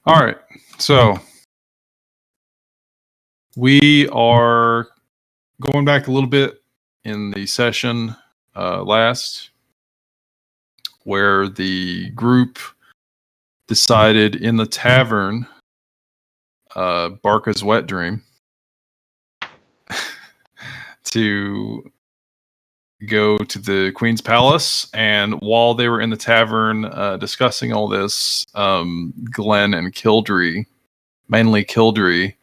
All right. So we are going back a little bit in the session last, where the group decided in the tavern, Barca's Wet Dream, to go to the Queen's Palace. And while they were in the tavern discussing all this, Glenn and Kildree, mainly Kildree,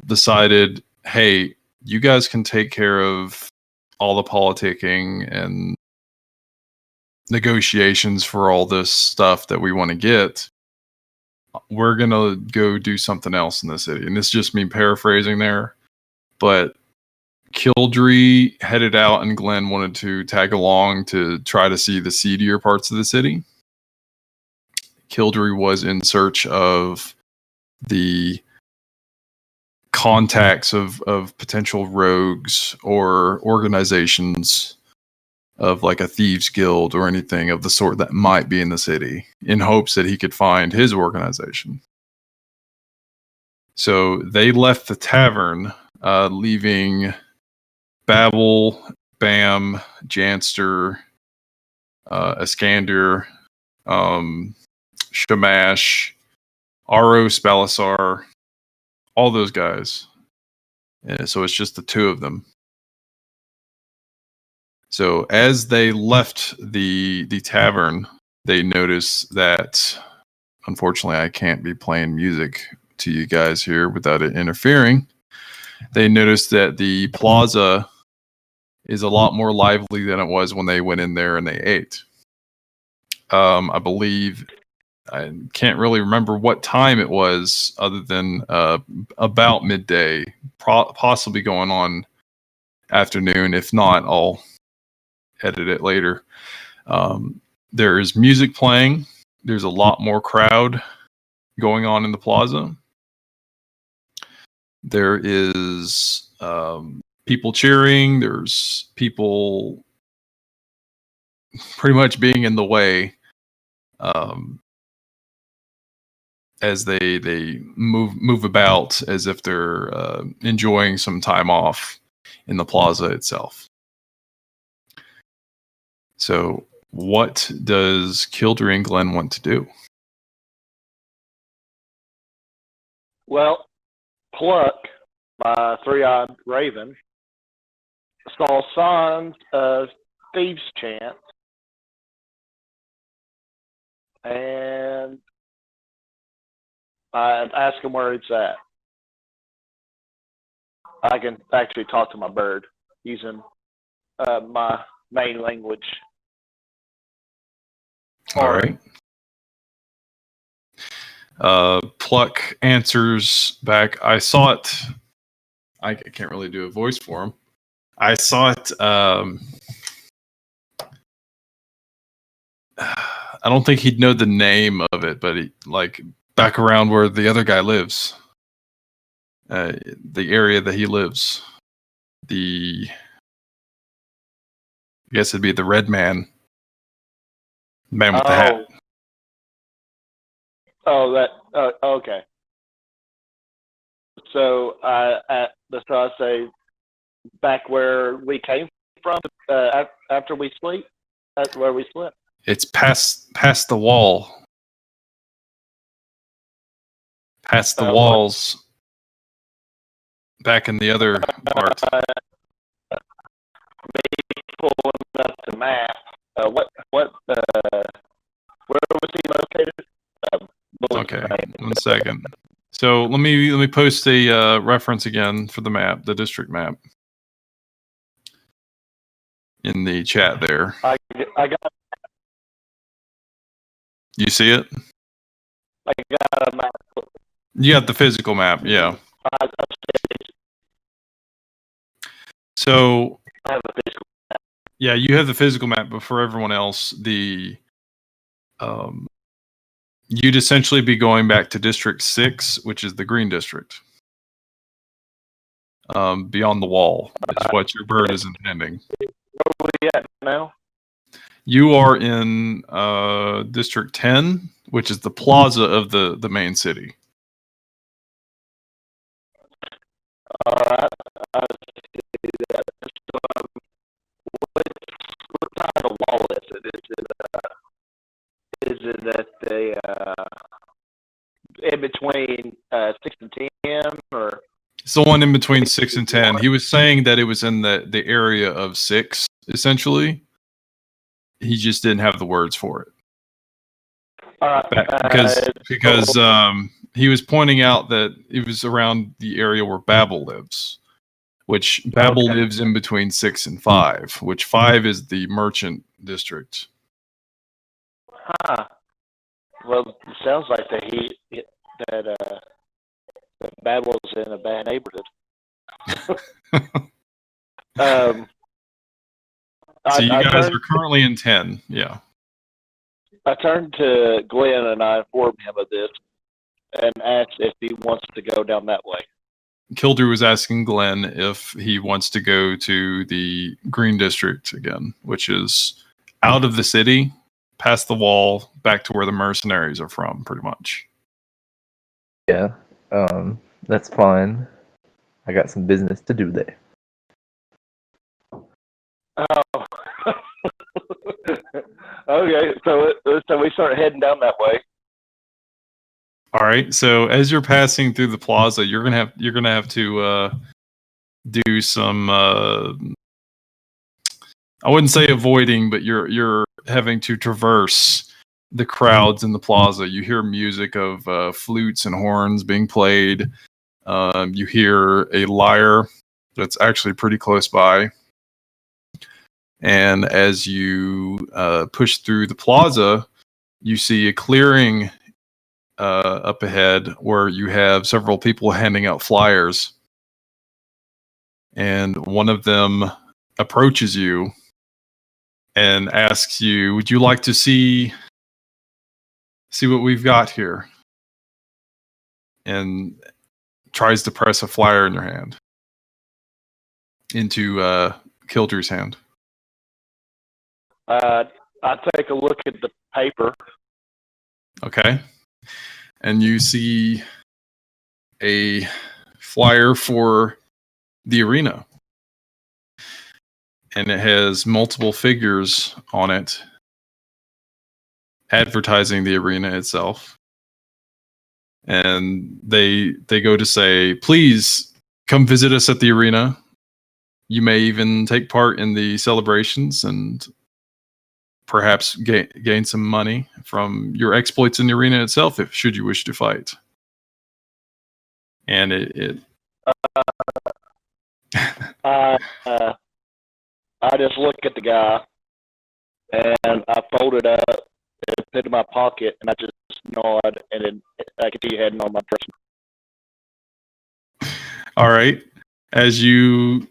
decided, hey, you guys can take care of all the politicking and negotiations for all this stuff that we want to get. We're going to go do something else in the city. And this is just me paraphrasing there. But Kildree headed out and Glenn wanted to tag along to try to see the seedier parts of the city. Kildree was in search of the contacts of potential rogues or organizations of like a thieves guild or anything of the sort that might be in the city, in hopes that he could find his organization. So they left the tavern, leaving Babel, Bam, Janster, Iskander, Shamash, Aro, Spalasar, all those guys. So it's just the two of them. So as they left the tavern, they noticed that, unfortunately, I can't be playing music to you guys here without it interfering. They noticed that the plaza is a lot more lively than it was when they went in there and they ate. I believe, I can't really remember what time it was, other than about midday, possibly going on afternoon. If not, I'll edit it later. There is music playing. There's a lot more crowd going on in the plaza. There is people cheering. There's people pretty much being in the way as they move about as if they're enjoying some time off in the plaza itself. So what does Kildree and Glenn want to do? Well, Pluck, my three-eyed raven, saw signs of thieves' chant, and I asked him where it's at. I can actually talk to my bird using my main language. All right. Pluck answers back, I saw it. I can't really do a voice for him. I saw it. I don't think he'd know the name of it, but like back around where the other guy lives, the area that he lives, I guess it'd be the red man. Man with the hat. Oh, okay. So I say back where we came from after we sleep. That's where we slept. It's past the wall. Past the walls. Back in the other part. Maybe pulling up the map. Where was he located? Okay, 1 second. So let me post a reference again for the map, the district map, in the chat there. I got. You see it? I got a map. You got the physical map, yeah. So I have a physical map. Yeah, you have the physical map, but for everyone else, you'd essentially be going back to District 6, which is the green district. Beyond the wall is what your bird is intending. Where are we at now? You are in District 10, which is the plaza of the main city. All right. I see that. So, what kind of wall is it? Is it at the in between 6 and 10, or? It's the one in between 6 and 10. He was saying that it was in the area of 6, essentially. He just didn't have the words for it. Because he was pointing out that it was around the area where Babel lives, which Babel lives in between 6 and 5, which 5 is the merchant district. Huh. Well, it sounds like that Babel's in a bad neighborhood. So you guys are currently in 10, yeah. I turned to Glenn and I informed him of this and asked if he wants to go down that way. Kildrew was asking Glenn if he wants to go to the Green District again, which is out of the city, past the wall, back to where the mercenaries are from, pretty much. Yeah, that's fine. I got some business to do there. Oh. Okay, so we start heading down that way. All right. So as you're passing through the plaza, you're gonna have to do some. I wouldn't say avoiding, but you're having to traverse the crowds in the plaza. You hear music of flutes and horns being played. You hear a lyre that's actually pretty close by. And as you push through the plaza, you see a clearing up ahead where you have several people handing out flyers. And one of them approaches you and asks you, would you like to see what we've got here? And tries to press a flyer in your hand into Kildrew's hand. I take a look at the paper. Okay. And you see a flyer for the arena. And it has multiple figures on it advertising the arena itself. And they go to say, please come visit us at the arena. You may even take part in the celebrations and perhaps gain some money from your exploits in the arena itself, if should you wish to fight. And I just look at the guy and I fold it up and put it in my pocket and I just nod and then I continue heading on my person. All right. As you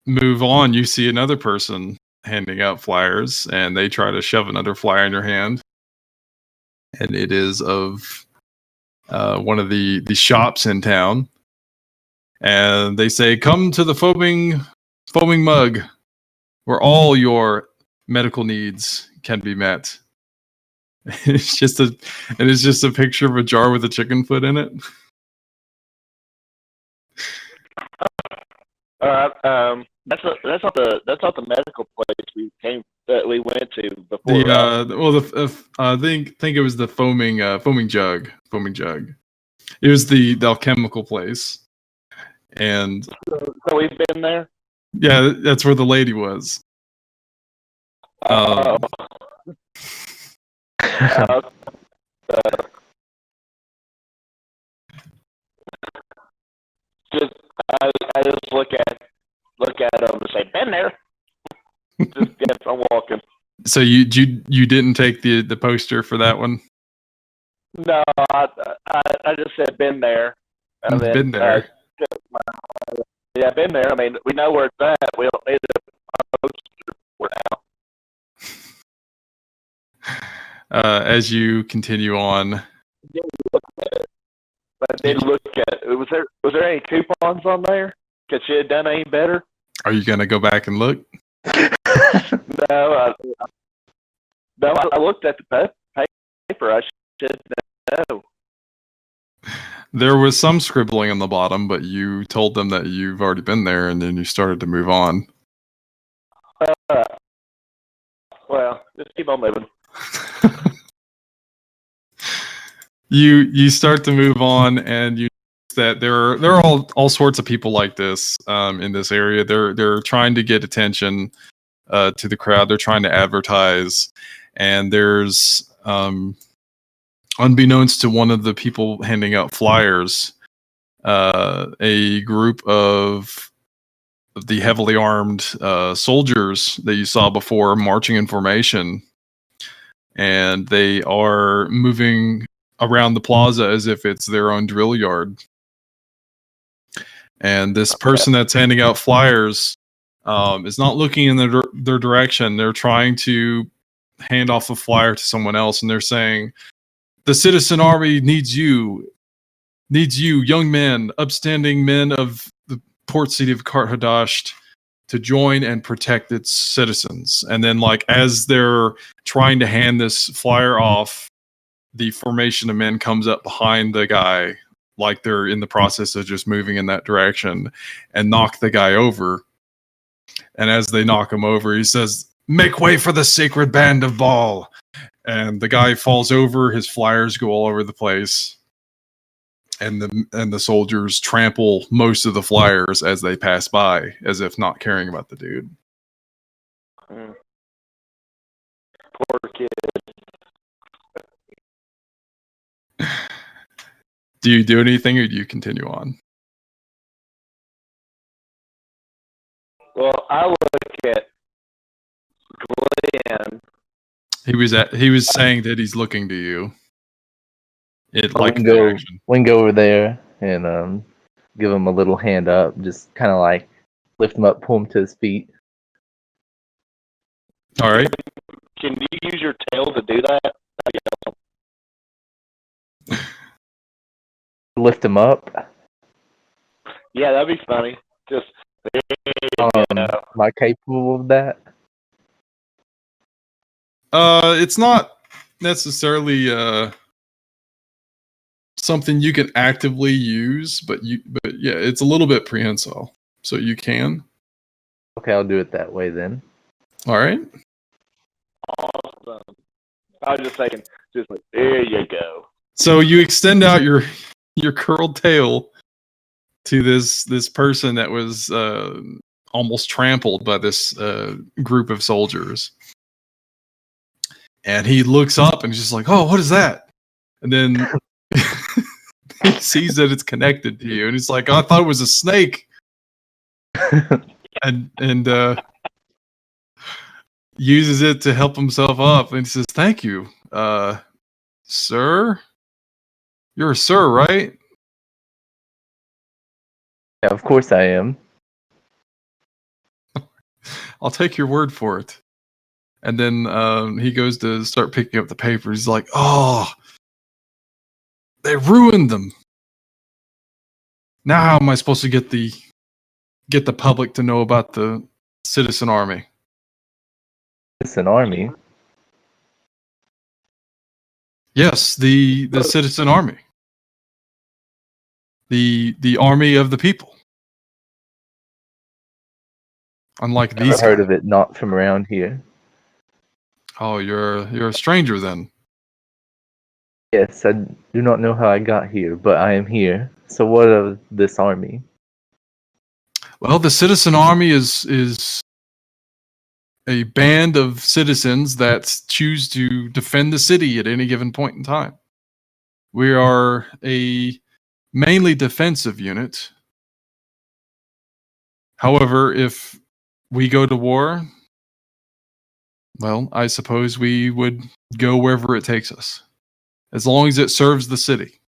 move on, you see another person handing out flyers, and they try to shove another flyer in your hand. And it is of one of the shops in town. And they say, come to the foaming mug, where all your medical needs can be met. It's just a picture of a jar with a chicken foot in it. All right. That's not the medical place we went to before. I think it was the foaming jug. It was the alchemical place. And so we've been there. Yeah, that's where the lady was. I just look at him and say, "Been there." Just yes, I'm walking. So you didn't take the poster for that one? No, I just said, "Been there." And then, been there. Yeah, been there. I mean, we know where it's at. We don't need a poster for now. As you continue on, I did look at it. Was there any coupons on there? Could she have done any better? Are you gonna go back and look? No, I looked at the paper. I should know. There was some scribbling on the bottom, but you told them that you've already been there, and then you started to move on. Well, just keep on moving. You start to move on, and you notice that there are all sorts of people like this in this area. They're trying to get attention to the crowd. They're trying to advertise, and there's unbeknownst to one of the people handing out flyers, a group of the heavily armed soldiers that you saw before marching in formation, and they are moving around the plaza as if it's their own drill yard. And this person that's handing out flyers is not looking in their direction. They're trying to hand off a flyer to someone else, and they're saying, "The citizen army needs you, young men, upstanding men of the port city of Karthadasht, to join and protect its citizens." And then, like, as they're trying to hand this flyer off, the formation of men comes up behind the guy, like they're in the process of just moving in that direction, and knock the guy over. And as they knock him over, he says, "Make way for the sacred band of Baal." And the guy falls over, his flyers go all over the place. And the soldiers trample most of the flyers as they pass by, as if not caring about the dude. Poor kid. Do you do anything, or do you continue on? Well, I look at Glenn. He was saying that he's looking to you. We can go over there and give him a little hand up, just kind of like lift him up, pull him to his feet. All right. Can you use your tail to do that? Lift him up. Yeah, that'd be funny. Just am I capable of that? It's not necessarily something you can actively use, but yeah, it's a little bit prehensile, so you can. Okay, I'll do it that way then. All right. awesome. I was just thinking, just like, there you go. So you extend out your curled tail to this person that was almost trampled by this group of soldiers. And he looks up and he's just like, "Oh, what is that?" And then he sees that it's connected to you, and he's like, "Oh, I thought it was a snake." and uses it to help himself up, and he says, "Thank you, sir. You're a sir, right?" Yeah, of course I am. "I'll take your word for it." And then he goes to start picking up the paper. He's like, "Oh, they ruined them. Now how am I supposed to get the public to know about the citizen army?" Citizen army? Yes, the citizen army. The army of the people. Unlike these I've heard of it, not from around here. Oh, you're a stranger then. Yes, I do not know how I got here, but I am here. So what of this army? Well, the citizen army is a band of citizens that choose to defend the city at any given point in time. We are a mainly defensive unit. However, if we go to war, well, I suppose we would go wherever it takes us, as long as it serves the city.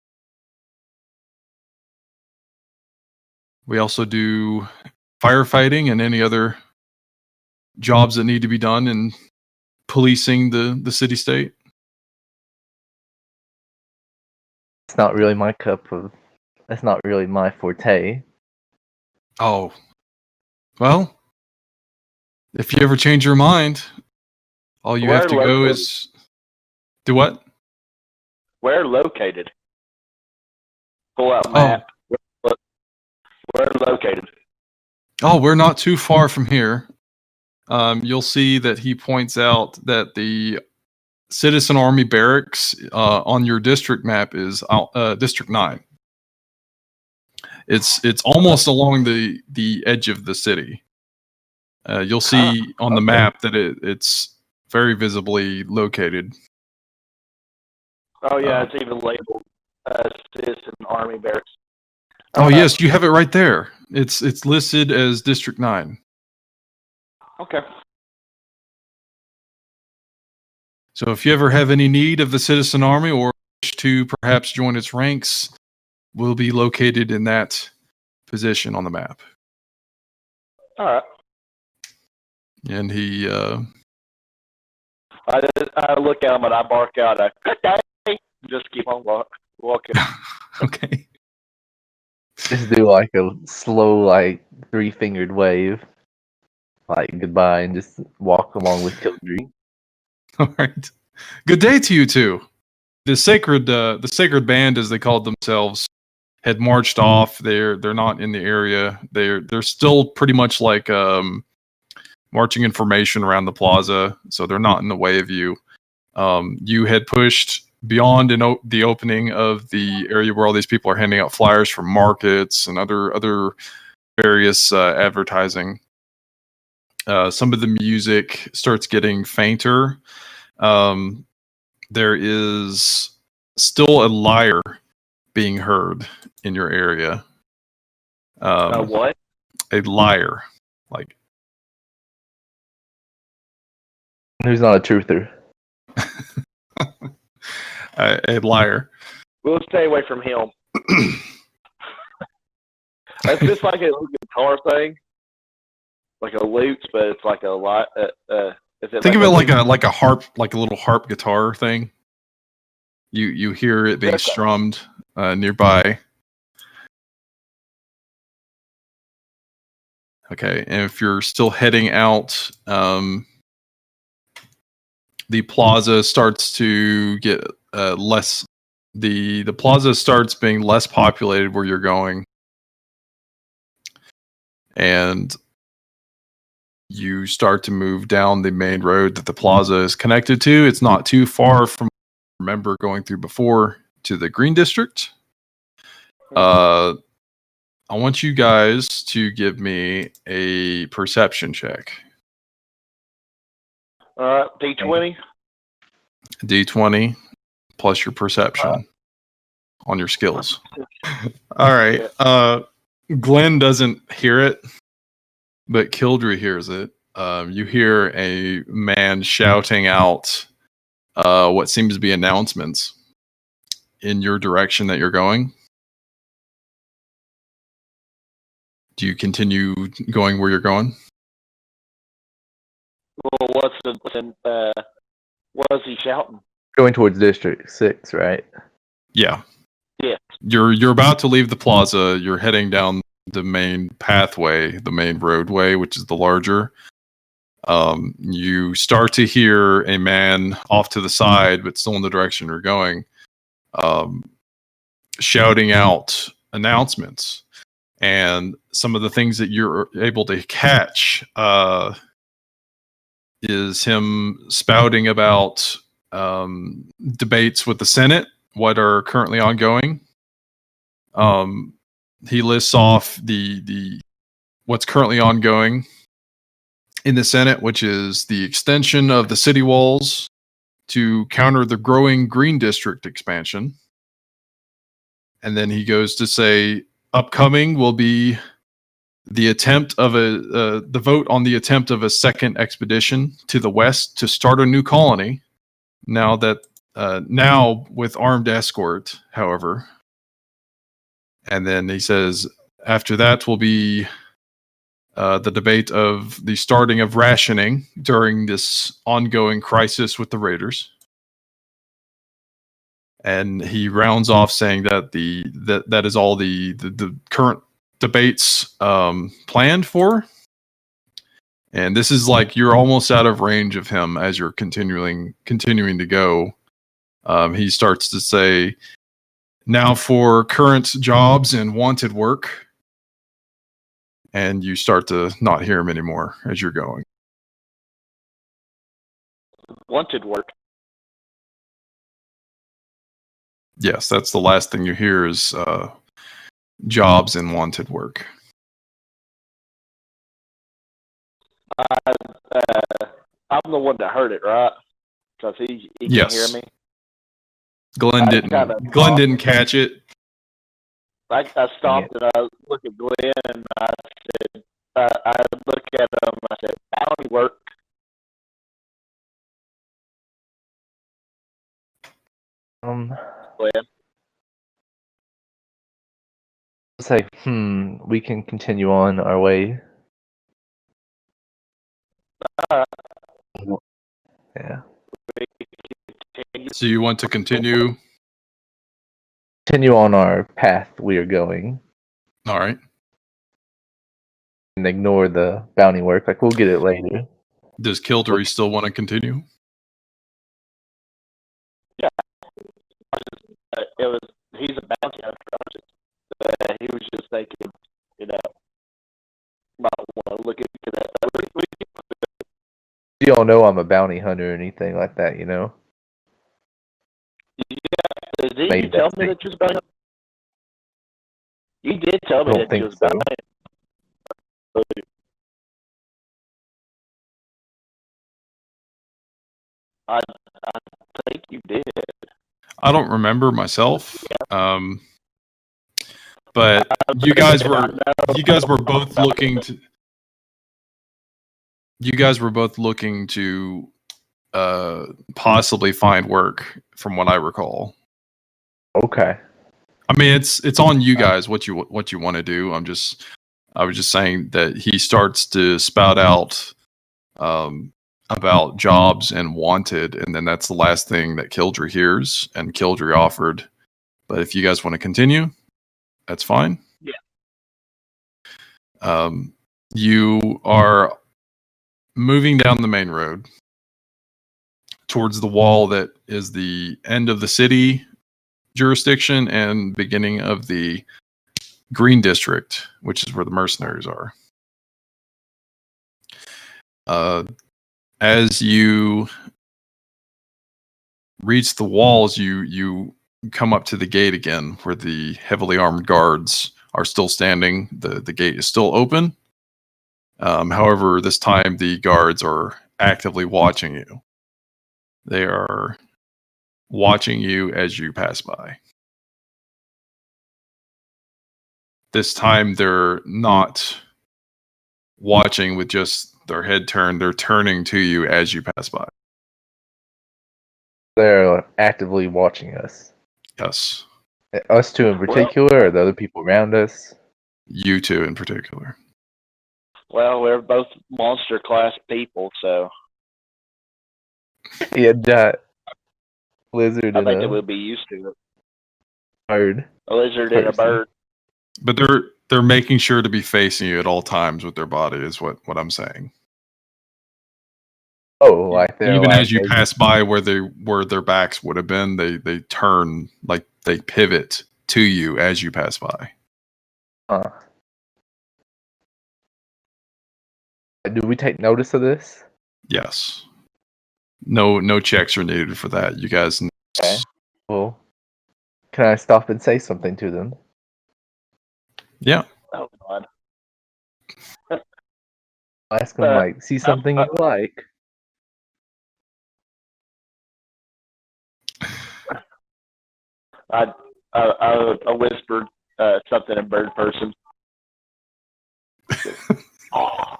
We also do firefighting and any other jobs that need to be done in policing the city-state. It's not really my that's not really my forte. Oh. Well, if you ever change your mind, all you have to go is... Do what? Where located? Pull out map. Where located? Oh, we're not too far from here. You'll see that he points out that the Citizen Army Barracks on your district map is District 9. It's almost along the edge of the city. You'll see on the map that it's very visibly located. Oh yeah, it's even labeled Citizen Army Barracks. Oh yes, you have it right there. It's listed as District 9. Okay. So if you ever have any need of the Citizen Army or wish to perhaps join its ranks, we'll be located in that position on the map. All right. And he I look at him and I bark out a good day. Just keep on walking. Okay. Just do like a slow, like 3-fingered wave, like goodbye, and just walk along with Kildry. All right. Good day to you two. The sacred band, as they called themselves, had marched off. They're not in the area. They're still pretty much like marching in formation around the plaza, so they're not in the way of you. You had pushed beyond the opening of the area where all these people are handing out flyers from markets and other various advertising. Some of the music starts getting fainter. There is still a lyre being heard in your area. What? A lyre. Like, who's not a truther? a lyre. We'll stay away from him. It's just like a guitar thing, like a lute, but it's like a lot. Think of it like a harp, like a little harp guitar thing. You hear it being strummed nearby. Okay, and if you're still heading out, the plaza starts to get less. The plaza starts being less populated where you're going, and you start to move down the main road that the plaza is connected to. It's not too far from, remember, going through before to the Green District. I want you guys to give me a perception check. D20. D20 plus your perception on your skills. All right. Glenn doesn't hear it, but Kildry hears it. You hear a man shouting out what seems to be announcements in your direction that you're going. Do you continue going where you're going? Well, what is he shouting? Going towards District 6, right? Yeah. Yeah. You're about to leave the plaza. You're heading down the main pathway, the main roadway, which is the larger. You start to hear a man off to the side, but still in the direction you're going, shouting out announcements. And some of the things that you're able to catch is him spouting about debates with the Senate, what are currently ongoing. He lists off the what's currently ongoing in the Senate, which is the extension of the city walls to counter the growing Green District expansion. And then he goes to say, upcoming will be the attempt of the vote on the attempt of a second expedition to the west to start a new colony. Now with armed escort, however. And then he says, after that will be the debate of the starting of rationing during this ongoing crisis with the Raiders. And he rounds off saying that that is all the current debates planned for. And this is like you're almost out of range of him as you're continuing to go. He starts to say, "Now for current jobs and wanted work." And you start to not hear him anymore as you're going. Wanted work. Yes, that's the last thing you hear is jobs and wanted work. I'm the one that heard it, right? Because he can hear me. Glenn didn't catch it. I stopped and I looked at Glenn and I said, I looked at him. I said, "Bounty work." Glenn. Say, we can continue on our way. Yeah. So you want to continue? Continue on our path we are going. All right. And ignore the bounty work. Like, we'll get it later. Does Kildare still want to continue? Yeah. He's a bounty hunter. He was just thinking, might want to look into that. You don't know I'm a bounty hunter or anything like that, Yeah. Did you tell me that you was a bounty hunter? You did tell me that you was a bounty hunter. I think you did. I don't remember myself. But you guys were both looking to possibly find work, from what I recall. Okay. I mean, it's on you guys what you want to do. I was just saying that he starts to spout out about jobs and wanted, and then that's the last thing that Kildare hears, and Kildare offered. But if you guys want to continue, that's fine. Yeah. You are moving down the main road towards the wall that is the end of the city jurisdiction and beginning of the green district, which is where the mercenaries are. As you reach the walls, you come up to the gate again, where the heavily armed guards are still standing. The gate is still open. However, this time the guards are actively watching you. They are watching you as you pass by. This time they're not watching with just their head turned. They're turning to you as you pass by. They're actively watching us. Yes. Us two in particular, or the other people around us? You two in particular. Well, we're both monster class people, so. Yeah, giant lizard. I think that we'll be used to it. Bird. A lizard and a bird. But they're making sure to be facing you at all times with their body, is what I'm saying. Oh, like they're even like, as you pass by where their backs would have been, they turn, like they pivot to you as you pass by. Do we take notice of this? Yes. No checks are needed for that. You guys. Okay. Well, can I stop and say something to them? Yeah. Oh God. Ask them like, see something you like. I whispered something in bird person. Oh.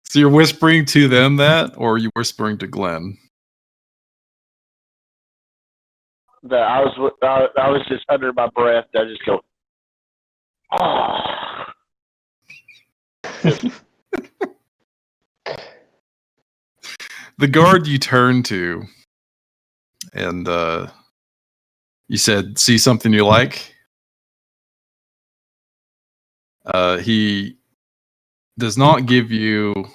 So you're whispering to them that, or are you whispering to Glenn? I was just under my breath. I just go. Oh. The guard you turn to, and you said, "See something you like." He does not give you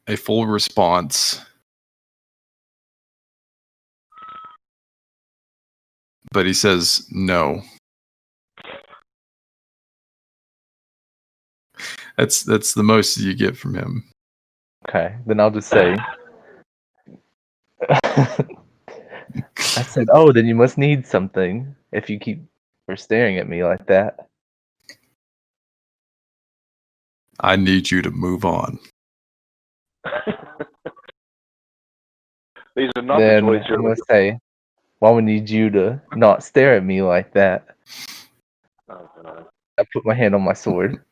a full response. But he says no. That's the most you get from him. Okay, then I'll just say. I said, "Oh, then you must need something if you keep staring at me like that." I need you to move on. These are not then the choices I'm gonna say, "Why would need you to not stare at me like that?" Oh, God. I put my hand on my sword.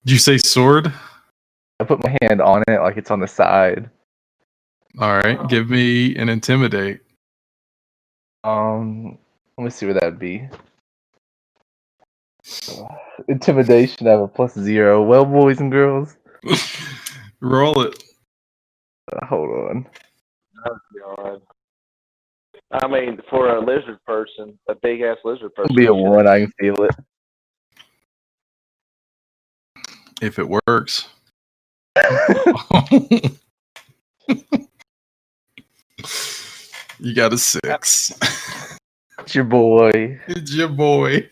Did you say sword? I put my hand on it like it's on the side. All right, give me an intimidate. Let me see what that would be. Intimidation, I have a +0. Well, boys and girls. Roll it. Hold on. Oh, God. I mean, for a lizard person, a big ass lizard person. It'll be a 1. I can feel it. If it works. You got a 6. It's your boy. It's your boy.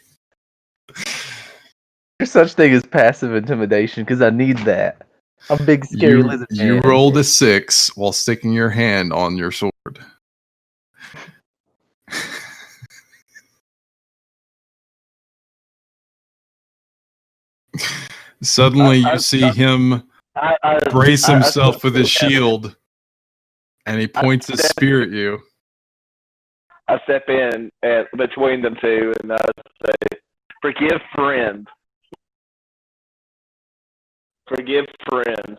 There's such thing as passive intimidation because I need that. I'm a big scary lizard man. You rolled a 6 while sticking your hand on your sword. Suddenly you see him brace himself with his shield, and he points his spear at you. I step in between them two, and I say, "Forgive friend. Forgive friend."